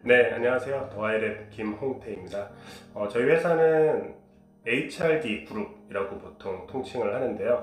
네, 안녕하세요. 더하이랩 김홍태입니다. 저희 회사는 HRD 그룹이라고 보통 통칭을 하는데요.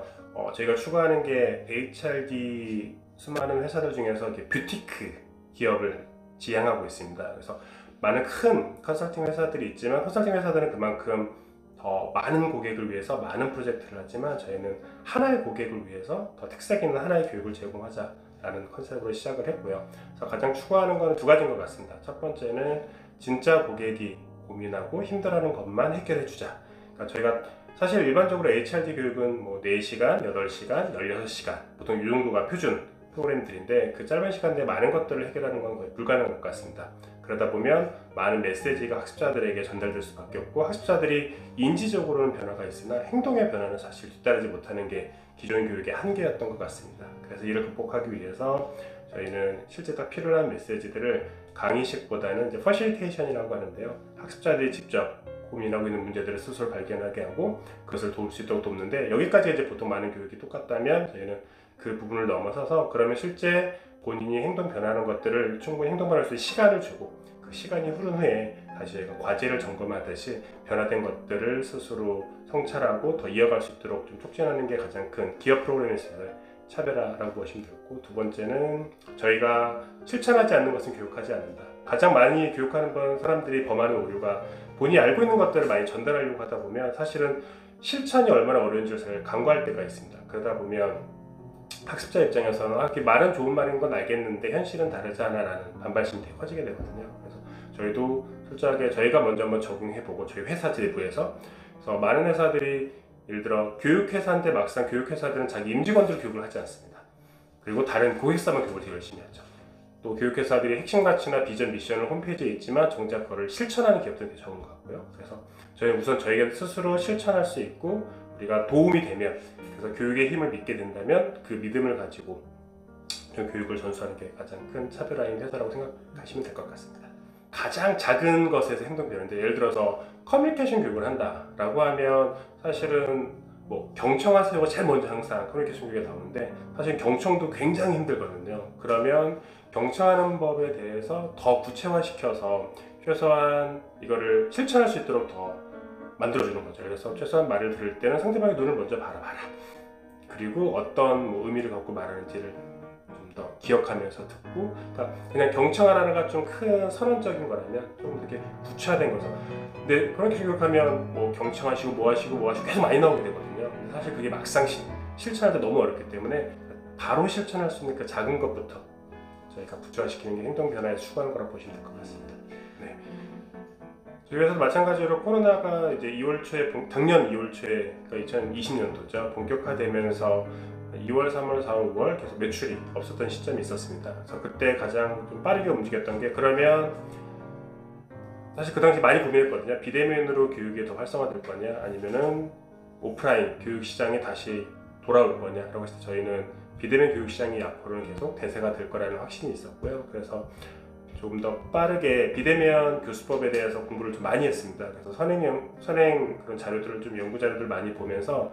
저희가 추구하는 게 HRD 수많은 회사들 중에서 이렇게 뷰티크 기업을 지향하고 있습니다. 그래서 많은 큰 컨설팅 회사들이 있지만 컨설팅 회사들은 그만큼 더 많은 고객을 위해서 많은 프로젝트를 하지만 저희는 하나의 고객을 위해서 더 특색 있는 하나의 교육을 제공하자라는 컨셉으로 시작을 했고요. 그래서 가장 추구하는 건 두 가지인 것 같습니다. 첫 번째는 진짜 고객이 고민하고 힘들어하는 것만 해결해 주자. 그러니까 저희가 사실 일반적으로 HRD 교육은 뭐 4시간, 8시간, 16시간 보통 이 정도가 표준 프로그램들인데 그 짧은 시간 내에 많은 것들을 해결하는 건 거의 불가능한 것 같습니다. 그러다 보면 많은 메시지가 학습자들에게 전달될 수밖에 없고 학습자들이 인지적으로는 변화가 있으나 행동의 변화는 사실 뒤따르지 못하는 게 기존 교육의 한계였던 것 같습니다. 그래서 이를 극복하기 위해서 저희는 실제 딱 필요한 메시지들을 강의식보다는 이제 퍼실테이션이라고 하는데요. 학습자들이 직접 고민하고 있는 문제들을 스스로 발견하게 하고 그것을 도울 수 있도록 돕는데 여기까지 이제 보통 많은 교육이 똑같다면 저희는 그 부분을 넘어서서 그러면 실제 본인이 행동 변화하는 것들을 충분히 행동 변화할 수 있는 시간을 주고 그 시간이 흐른 후에 다시 저희가 과제를 점검하듯이 변화된 것들을 스스로 성찰하고 더 이어갈 수 있도록 좀 촉진하는 게 가장 큰 기업 프로그램에서의 차별화라고 보시면 되고 두 번째는 저희가 실천하지 않는 것은 교육하지 않는다. 가장 많이 교육하는 건 사람들이 범하는 오류가 본인이 알고 있는 것들을 많이 전달하려고 하다 보면 사실은 실천이 얼마나 어려운지를 잘 간과할 때가 있습니다. 그러다 보면 학습자 입장에서는 이렇게 말은 좋은 말인 건 알겠는데 현실은 다르잖아 라는 반발심이 되게 커지게 되거든요. 그래서 저희도 솔직하게 저희가 먼저 한번 적용해보고 저희 회사 내부에서 그래서 많은 회사들이 예를 들어 교육회사인데 막상 교육회사들은 자기 임직원들 교육을 하지 않습니다. 그리고 다른 고객사만 교육을 되게 열심히 하죠. 또 교육회사들이 핵심 가치나 비전 미션을 홈페이지에 있지만 정작 그거를 실천하는 기업들이 되게 적은 것 같고요. 그래서 저희는 우선 저희가 스스로 실천할 수 있고 우리가 도움이 되면 그래서 교육의 힘을 믿게 된다면 그 믿음을 가지고 교육을 전수하는 게 가장 큰 차별화인 회사라고 생각하시면 될 것 같습니다. 가장 작은 것에서 행동 변화인데 예를 들어서 커뮤니케이션 교육을 한다라고 하면 사실은 뭐 경청하세요가 제일 먼저 항상 커뮤니케이션 교육에 나오는데 사실 경청도 굉장히 힘들거든요. 그러면 경청하는 법에 대해서 더 구체화시켜서 최소한 이거를 실천할 수 있도록 더 만들어주는 거죠. 그래서 최소한 말을 들을 때는 상대방의 눈을 먼저 바라봐라. 그리고 어떤 뭐 의미를 갖고 말하는지를 좀 더 기억하면서 듣고 그러니까 그냥 경청하라는가 좀 큰 선언적인 거라면 좀 이렇게 구체화된 거죠. 근데 그렇게 교육하면 뭐 경청하시고 뭐 하시고 계속 많이 나오게 되거든요. 근데 사실 그게 막상 실천할 때 너무 어렵기 때문에 바로 실천할 수 있는 그 작은 것부터 저희가 구체화시키는 게 행동 변화에 추구하는 거라고 보시면 될 것 같습니다. 네. 저희 회사도 마찬가지로 코로나가 이제 2월 초에 작년 2월 초에 그러니까 2020년도죠 본격화되면서 2월, 3월, 4월, 5월 계속 매출이 없었던 시점이 있었습니다. 그래서 그때 가장 좀 빠르게 움직였던 게 그러면 사실 그 당시 많이 고민했거든요. 비대면으로 교육이 더 활성화될 거냐 아니면은 오프라인 교육 시장이 다시 돌아올 거냐라고 했을 때 저희는 비대면 교육 시장이 앞으로는 계속 대세가 될 거라는 확신이 있었고요. 그래서 조금 더 빠르게 비대면 교수법에 대해서 공부를 좀 많이 했습니다. 그래서 선행 그런 자료들을 좀 연구 자료들 많이 보면서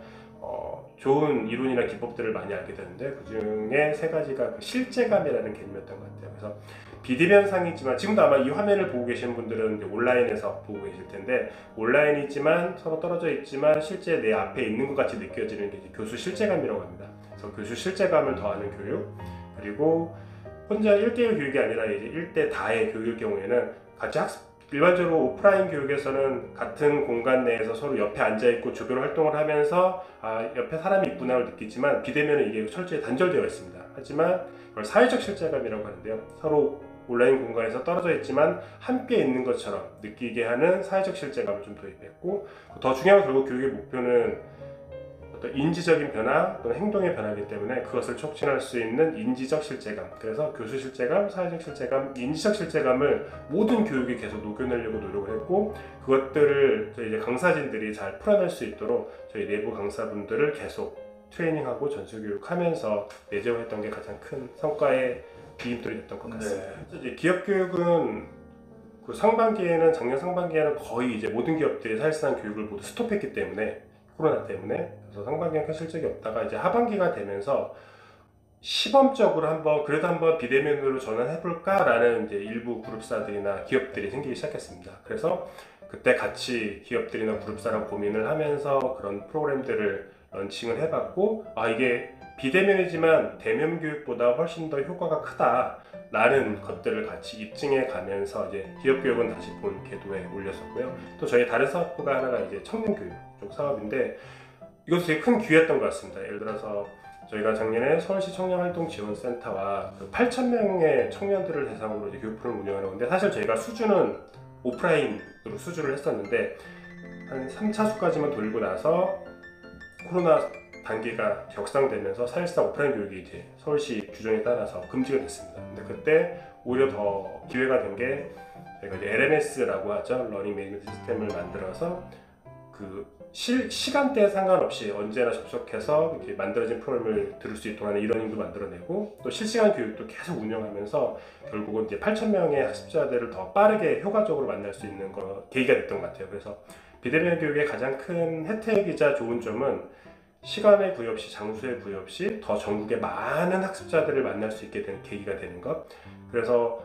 좋은 이론이나 기법들을 많이 알게 되는데 그 중에 세 가지가 그 실제감이라는 개념이었던 것 같아요. 그래서 비대면상이지만 지금도 아마 이 화면을 보고 계신 분들은 이제 온라인에서 보고 계실 텐데 온라인이지만 서로 떨어져 있지만 실제 내 앞에 있는 것 같이 느껴지는 게 이제 교수 실제감이라고 합니다. 그래서 교수 실제감을 더하는 교육 그리고 혼자 1대1 교육이 아니라 이제 1대 다의 교육일 경우에는 같이 일반적으로 오프라인 교육에서는 같은 공간 내에서 서로 옆에 앉아있고 조별 활동을 하면서 옆에 사람이 있구나를 느끼지만 비대면은 이게 철저히 단절되어 있습니다. 하지만 그걸 사회적 실제감이라고 하는데요. 서로 온라인 공간에서 떨어져 있지만 함께 있는 것처럼 느끼게 하는 사회적 실제감을 좀 도입했고 더 중요한 건 결국 교육의 목표는 인지적인 변화 또는 행동의 변화이기 때문에 그것을 촉진할 수 있는 인지적 실제감 그래서 교수 실제감, 사회적 실제감, 인지적 실제감을 모든 교육에 계속 녹여내려고 노력을 했고 그것들을 저희 이제 강사진들이 잘 풀어낼 수 있도록 저희 내부 강사분들을 계속 트레이닝하고 전수교육하면서 내재화했던 게 가장 큰 성과의 비임돌이 됐던 것 같습니다. 네. 이제 기업 교육은 그 작년 상반기에는 거의 이제 모든 기업들이 사실상 교육을 모두 스톱했기 때문에 코로나 때문에 그래서 상반기에는 큰 실적이 없다가 이제 하반기가 되면서 시범적으로 그래도 한번 비대면으로 전환해볼까라는 이제 일부 그룹사들이나 기업들이 생기기 시작했습니다. 그래서 그때 같이 기업들이나 그룹사랑 고민을 하면서 그런 프로그램들을 런칭을 해봤고, 이게 비대면이지만 대면 교육보다 훨씬 더 효과가 크다라는 것들을 같이 입증해 가면서 이제 기업 교육은 다시 본 궤도에 올렸었고요. 또 저희 다른 사업부가 하나가 이제 청년 교육 쪽 사업인데, 이것도 되게 큰 기회였던 것 같습니다. 예를 들어서 저희가 작년에 서울시 청년활동지원센터와 8,000명의 청년들을 대상으로 이제 교육 프로그램을 운영하는 건데, 사실 저희가 수주는 오프라인으로 수주를 했었는데 한 3차수까지만 돌고 나서 코로나 단계가 격상되면서 사실상 오프라인 교육이 이제 서울시 규정에 따라서 금지가 됐습니다. 근데 그때 오히려 더 기회가 된 게 저희가 이제 LMS라고 하죠. 러닝 매니지먼트 시스템을 만들어서 그 시간대에 상관없이 언제나 접속해서 이렇게 만들어진 프로그램을 들을 수 있도록 하는 이러닝도 만들어내고, 또 실시간 교육도 계속 운영하면서 결국은 이제 8,000명의 학습자들을 더 빠르게 효과적으로 만날 수 있는 계기가 됐던 것 같아요. 그래서 비대면 교육의 가장 큰 혜택이자 좋은 점은 시간의 구애 없이, 장소의 구애 없이 더 전국의 많은 학습자들을 만날 수 있게 되는 계기가 되는 것. 그래서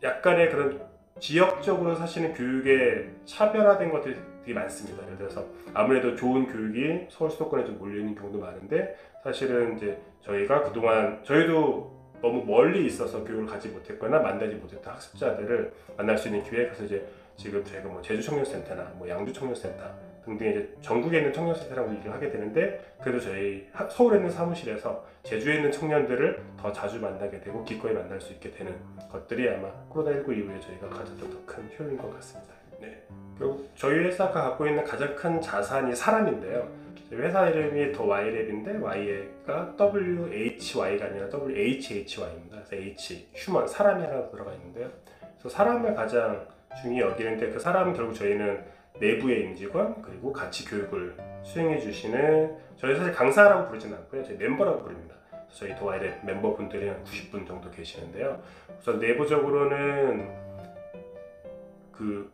약간의 그런 지역적으로 사실은 교육에 차별화된 것들이 되게 많습니다. 예를 들어서 아무래도 좋은 교육이 서울 수도권에 좀 몰려있는 경우도 많은데, 사실은 이제 저희가 그동안 저희도 너무 멀리 있어서 교육을 가지 못했거나 만나지 못했던 학습자들을 만날 수 있는 기회. 그래서 이제 지금 저희가 뭐 제주 청년센터나 뭐 양주 청년센터 등등 이제 전국에 있는 청년센터라고 얘기를 하게 되는데, 그래도 저희 서울에 있는 사무실에서 제주에 있는 청년들을 더 자주 만나게 되고 기꺼이 만날 수 있게 되는 것들이 아마 코로나19 이후에 저희가 가졌던 더 큰 효율인 것 같습니다. 네. 결국 저희 회사가 갖고 있는 가장 큰 자산이 사람인데요. 저희 회사 이름이 더 Y랩인데 Y가 WHY가 아니라 WHHY입니다. 그래서 H, 휴먼, 사람이 하나 들어가 있는데요. 그래서 사람을 가장 중요히 여기는데, 그 사람은 결국 저희는 내부의 임직원, 그리고 같이 교육을 수행해 주시는, 저희 사실 강사라고 부르지는 않고요. 저희 멤버라고 부릅니다. 저희 더 Y랩 멤버분들이 한 90분 정도 계시는데요. 우선 내부적으로는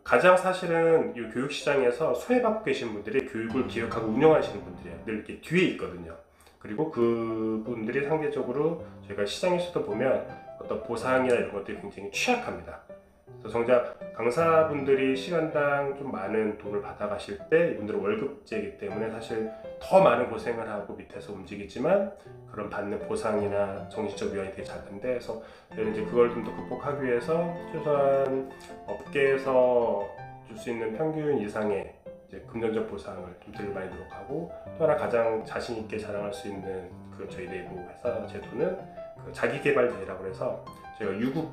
가장 사실은 이 교육 시장에서 소외받고 계신 분들이 교육을 기획하고 운영하시는 분들이 늘 이렇게 뒤에 있거든요. 그리고 그분들이 상대적으로 저희가 시장에서도 보면 어떤 보상이나 이런 것들이 굉장히 취약합니다. 그래서 정작 강사분들이 시간당 좀 많은 돈을 받아가실 때 이분들은 월급제이기 때문에 사실 더 많은 고생을 하고 밑에서 움직이지만 그런 받는 보상이나 정신적 위안이 되게 작은데, 그래서 저희는 이제 그걸 좀 더 극복하기 위해서 최소한 업계에서 줄 수 있는 평균 이상의 이제 금전적 보상을 좀 덜 많이 노력하고, 또 하나 가장 자신 있게 자랑할 수 있는 저희 내부 회사 제도는 자기개발 대회라고 해서 저희가 유급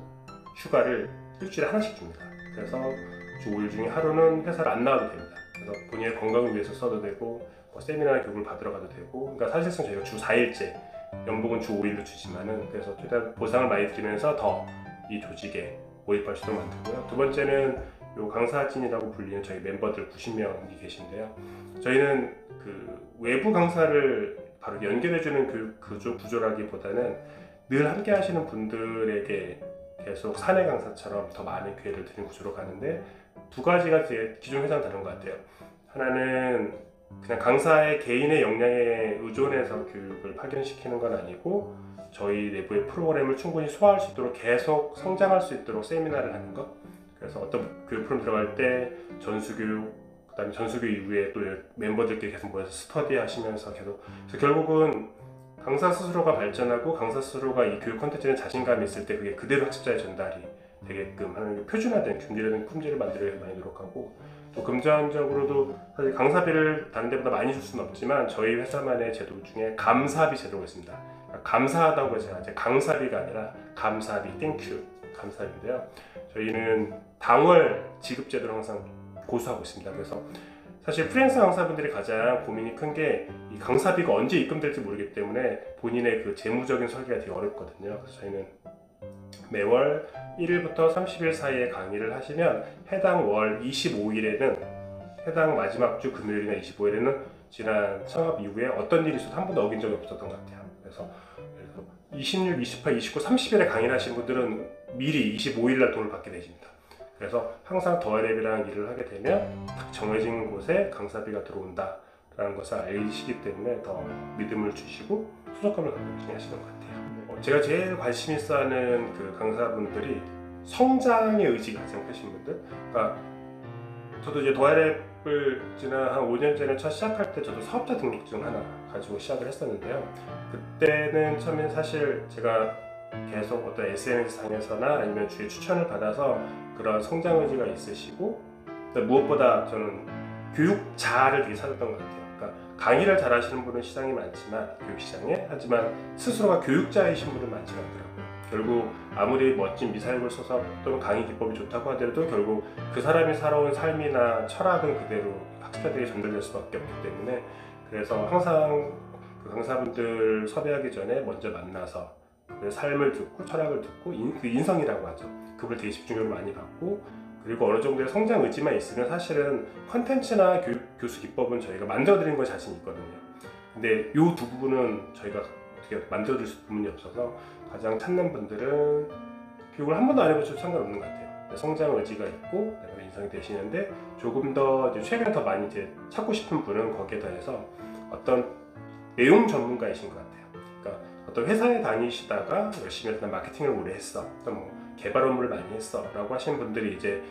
휴가를 일주일에 하나씩 줍니다. 그래서 주 5일 중에 하루는 회사를 안 나와도 됩니다. 그래서 본인의 건강을 위해서 써도 되고, 뭐 세미나나 교육을 받으러 가도 되고, 그러니까 사실상 저희가 주 4일째, 연봉은 주 5일로 주지만은, 그래서 최대한 보상을 많이 드리면서 더 이 조직에 모입할 수 있도록 만들고요. 두 번째는 요 강사진이라고 불리는 저희 멤버들 90명이 계신데요. 저희는 외부 강사를 바로 연결해주는 교육 구조라기보다는 늘 함께 하시는 분들에게 계속 사내 강사처럼 더 많은 기회를 드리는 구조로 가는데, 두 가지가 제 기존 회사랑 다른 것 같아요. 하나는 그냥 강사의 개인의 역량에 의존해서 교육을 파견시키는 건 아니고, 저희 내부의 프로그램을 충분히 소화할 수 있도록 계속 성장할 수 있도록 세미나를 하는 것. 그래서 어떤 교육 프로그램 들어갈 때 전수교육, 그다음에 전수교육 이후에 또 멤버들끼리 계속 모여서 스터디 하시면서 계속, 그래서 결국은 강사 스스로가 발전하고 강사 스스로가 이 교육 콘텐츠에 자신감이 있을 때 그게 그대로 학습자에 전달이 되게끔 하는, 표준화된 균질화된 품질을 만들기 위해서 많이 노력하고, 또 금전적으로도 사실 강사비를 다른 데보다 많이 줄 수는 없지만 저희 회사만의 제도 중에 감사비 제도가 있습니다. 그러니까 감사하다고 해서 이제 강사비가 아니라 감사비, 땡큐 감사비인데요. 저희는 당월 지급 제도를 항상 고수하고 있습니다. 그래서 사실 프리랜서 강사분들이 가장 고민이 큰 게 이 강사비가 언제 입금될지 모르기 때문에 본인의 재무적인 설계가 되게 어렵거든요. 그래서 저희는 매월 1일부터 30일 사이에 강의를 하시면 해당 월 25일에는, 해당 마지막 주 금요일이나 25일에는 지난 창업 이후에 어떤 일이 있어도 한 번도 어긴 적이 없었던 것 같아요. 그래서 26, 28, 29, 30일에 강의를 하신 분들은 미리 25일날 돈을 받게 되십니다. 그래서 항상 더 Y랩이라는 일을 하게 되면 딱 정해진 곳에 강사비가 들어온다라는 라는 것을 알시기 때문에 더 믿음을 주시고 소속감을 갖고 진행하시는 것 같아요. 제가 제일 관심 있어 하는 그 강사분들이 성장의 의지가 가장 크신 분들. 그러니까 저도 이제 도아랩을 지난 한 5년 전에 첫 시작할 때 저도 사업자 등록증 하나 가지고 시작을 했었는데요. 그때는 처음에 사실 제가 계속 어떤 SNS 상에서나 아니면 주위에 추천을 받아서 그런 성장 의지가 있으시고, 무엇보다 저는 교육자를 되게 찾았던 것 같아요. 그러니까 강의를 잘하시는 분은 시장이 많지만 교육시장에, 하지만 스스로가 교육자이신 분은 많지 않더라고요. 결국 아무리 멋진 미사역을 써서 또는 강의 기법이 좋다고 하더라도 결국 그 사람이 살아온 삶이나 철학은 그대로 학습자들이 전달될 수밖에 없기 때문에, 그래서 항상 그 강사분들 섭외하기 전에 먼저 만나서 그 삶을 듣고 철학을 듣고 그 인성이라고 하죠. 그걸 되게 집중력을 많이 받고, 그리고 어느 정도의 성장 의지만 있으면 사실은 컨텐츠나 교수 기법은 저희가 만들어드리는 거 자신 있거든요. 근데 이 두 부분은 저희가 어떻게 만들어드릴 수 부분이 없어서 가장 찾는 분들은 교육을 한 번도 안 해보셔도 상관없는 것 같아요. 성장 의지가 있고 그다음에 인성이 되시는데, 조금 더 이제 최근에 더 많이 이제 찾고 싶은 분은 거기에 더해서 어떤 내용 전문가이신 것 같아요. 그러니까 어떤 회사에 다니시다가 열심히 해서 마케팅을 오래 했어, 또 뭐 개발 업무를 많이 했어 라고 하시는 분들이 이제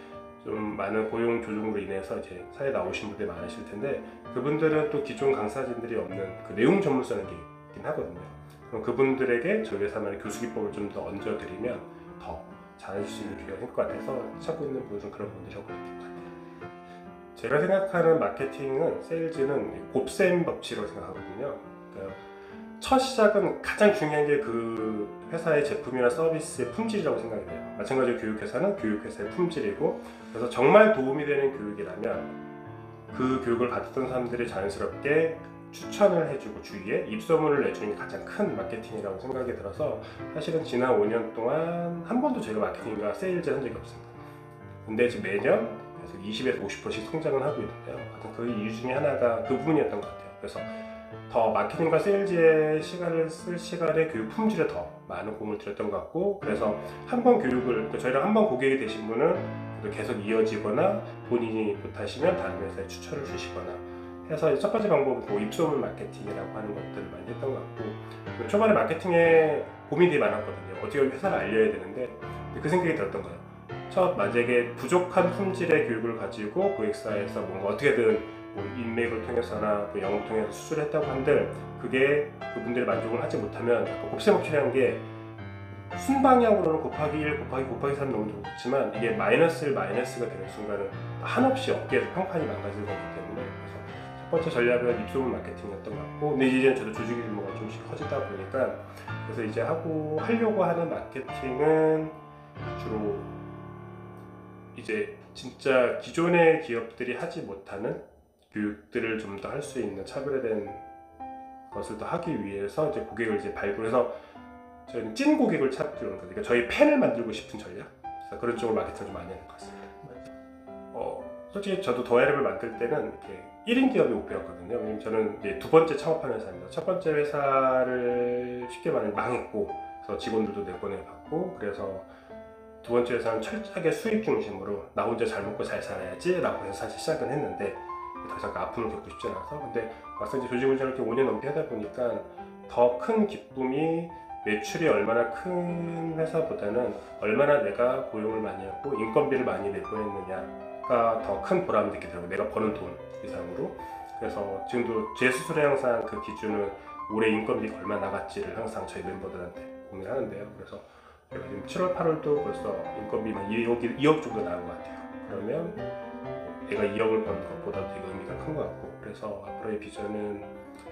좀 많은 고용 조정으로 인해서 이제 사회에 나오신 분들이 많으실 텐데, 그분들은 또 기존 강사진들이 없는 그 내용 전문성이 있긴 하거든요. 그럼 그분들에게 저희 회사만의 교수 기법을 좀 더 얹어드리면 더 잘해줄 수 있는 기회가 될 것 같아서 찾고 있는 분들은 그런 분들이라고 있는 것 같아요. 제가 생각하는 마케팅은, 세일즈는 곱셈 법칙이라고 생각하거든요. 그러니까 첫 시작은 가장 중요한 게 그 회사의 제품이나 서비스의 품질이라고 생각이 돼요. 마찬가지로 교육회사는 교육회사의 품질이고, 그래서 정말 도움이 되는 교육이라면 그 교육을 받았던 사람들이 자연스럽게 추천을 해주고 주위에 입소문을 내주는 게 가장 큰 마케팅이라고 생각이 들어서, 사실은 지난 5년 동안 한 번도 제가 마케팅과 세일즈 한 적이 없습니다. 근데 지금 매년 계속 20에서 50%씩 성장을 하고 있는데요. 그 이유 중에 하나가 그 부분이었던 것 같아요. 그래서 더 마케팅과 세일즈에 시간을 쓸 시간에 교육 품질에 더 많은 공을 들였던 것 같고, 그래서 한 번 교육을, 저희랑 한 번 고객이 되신 분은 계속 이어지거나 본인이 못하시면 다른 회사에 추천을 주시거나 해서, 첫 번째 방법은 그 입소문 마케팅이라고 하는 것들을 많이 했던 것 같고, 초반에 마케팅에 고민이 되게 많았거든요. 어떻게 회사를 알려야 되는데 그 생각이 들었던 거예요. 만약에 부족한 품질의 교육을 가지고 고객사에서 뭔가 어떻게든 뭐 인맥을 통해서나 뭐 영업을 통해서 수술을 했다고 한들, 그게 그분들이 만족을 하지 못하면 곱셈법칙이라는 게 순방향으로는 곱하기 1, 곱하기 3 너무 좋지만, 이게 마이너스 1, 마이너스가 되는 순간은 한없이 업계에서 평판이 망가질 거기 때문에, 그래서 첫 번째 전략은 입소문 마케팅이었던 것 같고, 근데 이제 저도 조직의 규모가 조금씩 커지다 보니까, 그래서 이제 하려고 하는 마케팅은 주로 이제 진짜 기존의 기업들이 하지 못하는 교육들을 좀 더 할 수 있는 차별화된 것을 더 하기 위해서 이제 고객을 이제 발굴해서 저희는 찐 고객을 찾으려는 거죠. 그러니까 저희 팬을 만들고 싶은 전략, 그래서 그런 쪽으로 마케팅을 좀 많이 하는 것 같습니다. 솔직히 저도 도아랩을 만들 때는 이렇게 1인 기업이 목표였거든요. 왜냐면 저는 이제 두 번째 창업하는 회사입니다. 첫 번째 회사를 쉽게 말하면 망했고, 그래서 직원들도 내보내받고, 그래서 두 번째 회사는 철저하게 수익 중심으로 나 혼자 잘 먹고 잘 살아야지 라고 해서 사실 시작은 했는데, 더 이상 아픔을 겪고 싶지 않아서. 근데 막상 이제 조직운전을 이렇게 5년 넘게 하다 보니까 더 큰 기쁨이, 매출이 얼마나 큰 회사보다는 얼마나 내가 고용을 많이 하고 인건비를 많이 내보냈느냐가 더 큰 보람을 느끼더라고요. 내가 버는 돈 이상으로. 그래서 지금도 제 스스로의 항상 그 기준은 올해 인건비가 얼마 나갔지를 항상 저희 멤버들한테 고민을 하는데요. 그래서 지금 7월, 8월도 벌써 인건비만 2억 정도 나온 것 같아요. 그러면 내가 2억을 버는 것보다 되게 의미가 큰 것 같고, 그래서 앞으로의 비전은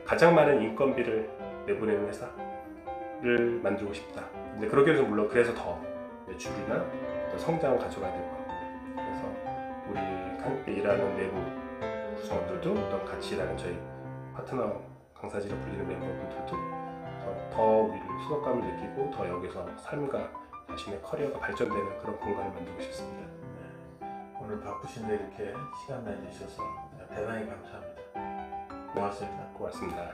가장 많은 인건비를 내보내는 회사를 만들고 싶다. 근데 그러기 위해서 물론 그래서 더 매출이나 더 성장을 가져가야 될 것 같고, 그래서 우리 함께 일하는 내부 구성원들도 또 같이 일하는 저희 파트너 강사지로 불리는 멤버분들도 더 우리를 소속감을 느끼고 더 여기서 삶과 자신의 커리어가 발전되는 그런 공간을 만들고 싶습니다. 오늘 바쁘신데 이렇게 시간 내주셔서 대단히 감사합니다. 고맙습니다. 고맙습니다.